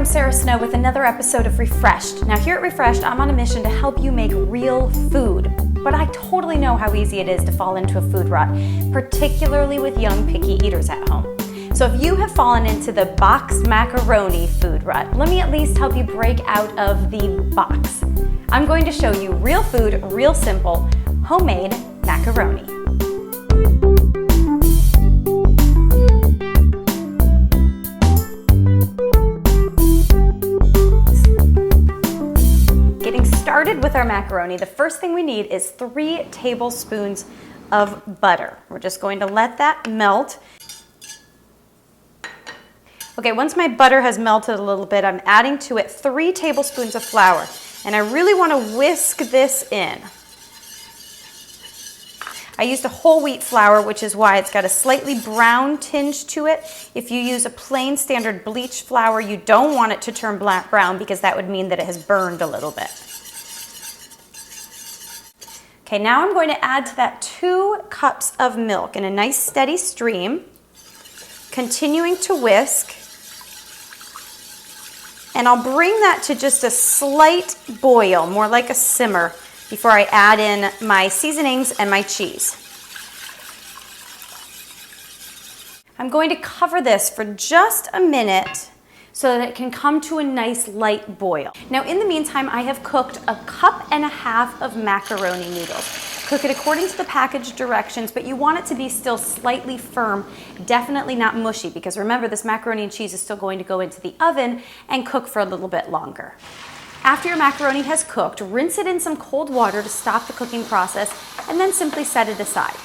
I'm Sara Snow with another episode of Refreshed. Now here at Refreshed, I'm on a mission to help you make real food. But I totally know how easy it is to fall into a food rut, particularly with young picky eaters at home. So if you have fallen into the box macaroni food rut, let me at least help you break out of the box. I'm going to show you real food, real simple, homemade macaroni. Getting started with our macaroni, the first thing we need is 3 tablespoons of butter. We're just going to let that melt. Okay, once my butter has melted a little bit, I'm adding to it 3 tablespoons of flour. And I really want to whisk this in. I used a whole wheat flour, which is why it's got a slightly brown tinge to it. If you use a plain standard bleached flour, you don't want it to turn brown because that would mean that it has burned a little bit. Okay, now I'm going to add to that 2 cups of milk in a nice steady stream, continuing to whisk. And I'll bring that to just a slight boil, more like a simmer, before I add in my seasonings and my cheese. I'm going to cover this for just a minute so that it can come to a nice light boil. Now in the meantime, I have cooked 1.5 cups of macaroni noodles. Cook it according to the package directions, but you want it to be still slightly firm, definitely not mushy, because remember, this macaroni and cheese is still going to go into the oven and cook for a little bit longer. After your macaroni has cooked, rinse it in some cold water to stop the cooking process, and then simply set it aside.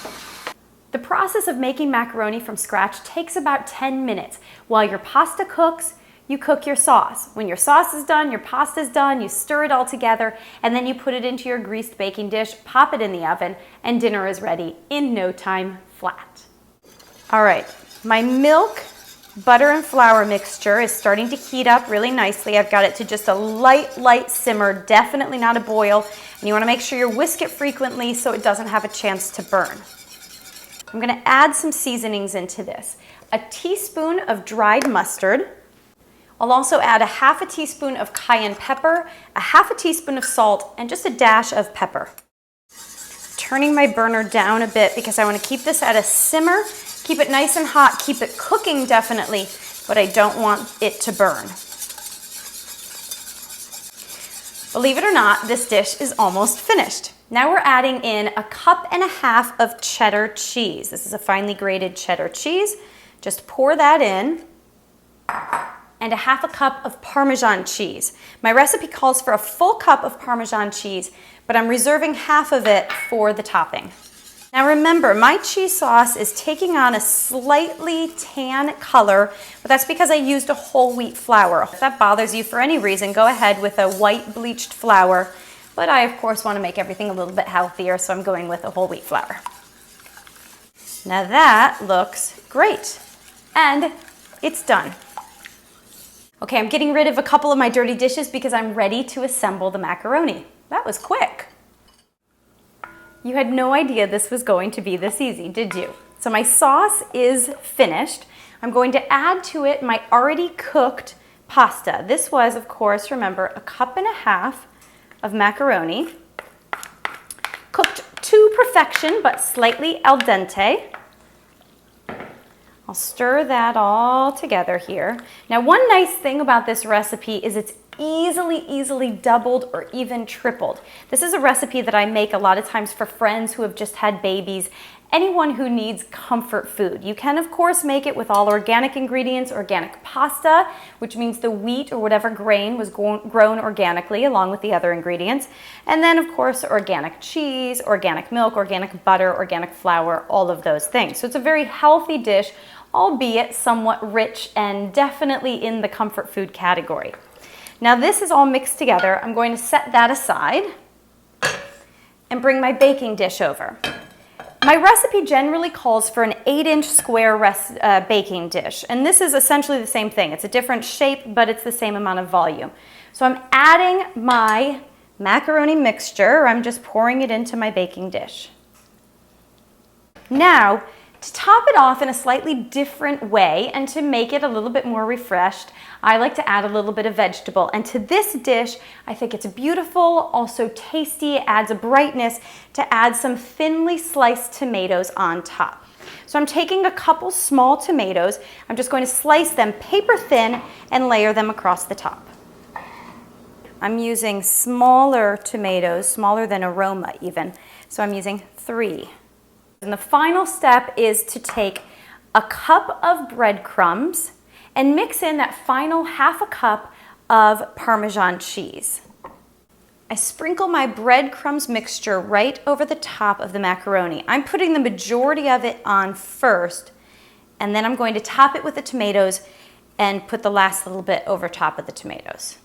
The process of making macaroni from scratch takes about 10 minutes. While your pasta cooks, you cook your sauce. When your sauce is done, your pasta is done, you stir it all together, and then you put it into your greased baking dish, pop it in the oven, and dinner is ready in no time flat. All right, my milk, butter, and flour mixture is starting to heat up really nicely. I've got it to just a light simmer, definitely not a boil, and you wanna make sure you whisk it frequently so it doesn't have a chance to burn. I'm gonna add some seasonings into this. A teaspoon of dried mustard. I'll also add 1/2 teaspoon of cayenne pepper, 1/2 teaspoon of salt, and just a dash of pepper. Turning my burner down a bit because I want to keep this at a simmer, keep it nice and hot, keep it cooking definitely, but I don't want it to burn. Believe it or not, this dish is almost finished. Now we're adding in 1.5 cups of cheddar cheese. This is a finely grated cheddar cheese. Just pour that in. And 1/2 cup of Parmesan cheese. My recipe calls for a full cup of Parmesan cheese, but I'm reserving half of it for the topping. Now remember, my cheese sauce is taking on a slightly tan color, but that's because I used a whole wheat flour. If that bothers you for any reason, go ahead with a white bleached flour, but I of course want to make everything a little bit healthier, so I'm going with a whole wheat flour. Now that looks great, and it's done. Okay, I'm getting rid of a couple of my dirty dishes because I'm ready to assemble the macaroni. That was quick. You had no idea this was going to be this easy, did you? So my sauce is finished. I'm going to add to it my already cooked pasta. This was, of course, remember, 1.5 cups of macaroni, cooked to perfection, but slightly al dente. I'll stir that all together here. Now, one nice thing about this recipe is it's easily doubled or even tripled. This is a recipe that I make a lot of times for friends who have just had babies, anyone who needs comfort food. You can, of course, make it with all organic ingredients, organic pasta, which means the wheat or whatever grain was grown organically along with the other ingredients. And then, of course, organic cheese, organic milk, organic butter, organic flour, all of those things. So it's a very healthy dish, albeit somewhat rich and definitely in the comfort food category. Now this is all mixed together. I'm going to set that aside and bring my baking dish over. My recipe generally calls for an 8-inch square baking dish, and this is essentially the same thing. It's a different shape, but it's the same amount of volume. So I'm adding my macaroni mixture. I'm just pouring it into my baking dish. Now, To top it off in a slightly different way and to make it a little bit more refreshed, I like to add a little bit of vegetable. And to this dish, I think it's beautiful, also tasty, it adds a brightness to add some thinly sliced tomatoes on top. So I'm taking a couple small tomatoes, I'm just going to slice them paper thin and layer them across the top. I'm using smaller tomatoes, smaller than aroma even, so I'm using 3. And the final step is to take a cup of breadcrumbs and mix in that final half a cup of Parmesan cheese. I sprinkle my breadcrumbs mixture right over the top of the macaroni. I'm putting the majority of it on first, and then I'm going to top it with the tomatoes and put the last little bit over top of the tomatoes.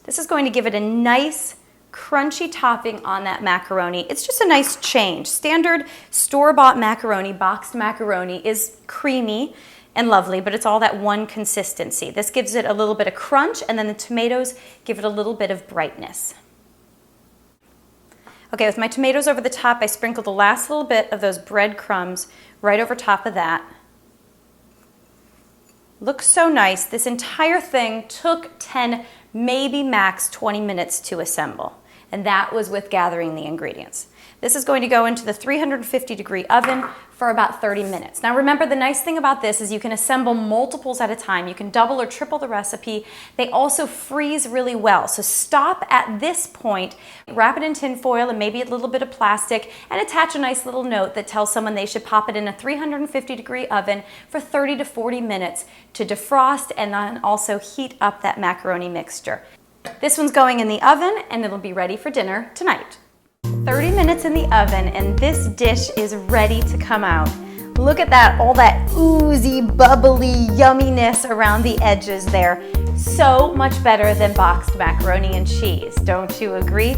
This is going to give it a nice crunchy topping on that macaroni. It's just a nice change. Standard store-bought macaroni, boxed macaroni, is creamy and lovely, but it's all that one consistency. This gives it a little bit of crunch, and then the tomatoes give it a little bit of brightness. Okay, with my tomatoes over the top, I sprinkle the last little bit of those breadcrumbs right over top of that. Looks so nice. This entire thing took 10, maybe max 20 minutes to assemble. And that was with gathering the ingredients. This is going to go into the 350-degree oven for about 30 minutes. Now remember, the nice thing about this is you can assemble multiples at a time. You can double or triple the recipe. They also freeze really well. So stop at this point, wrap it in tin foil and maybe a little bit of plastic, and attach a nice little note that tells someone they should pop it in a 350-degree oven for 30 to 40 minutes to defrost and then also heat up that macaroni mixture. This one's going in the oven and it'll be ready for dinner tonight. 30 minutes in the oven and this dish is ready to come out. Look at that, all that oozy, bubbly yumminess around the edges there. So much better than boxed macaroni and cheese, don't you agree?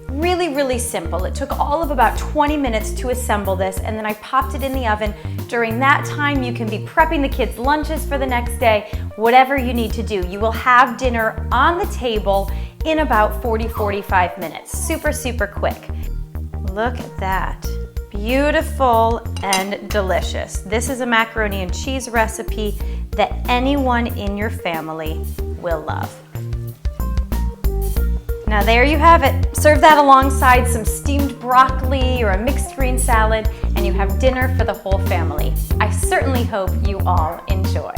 Really, really simple. It took all of about 20 minutes to assemble this, and then I popped it in the oven. During that time, you can be prepping the kids' lunches for the next day, whatever you need to do. You will have dinner on the table in about 40-45 minutes. Super, super quick. Look at that. Beautiful and delicious. This is a macaroni and cheese recipe that anyone in your family will love. Now there you have it. Serve that alongside some steamed broccoli or a mixed green salad, and you have dinner for the whole family. I certainly hope you all enjoy.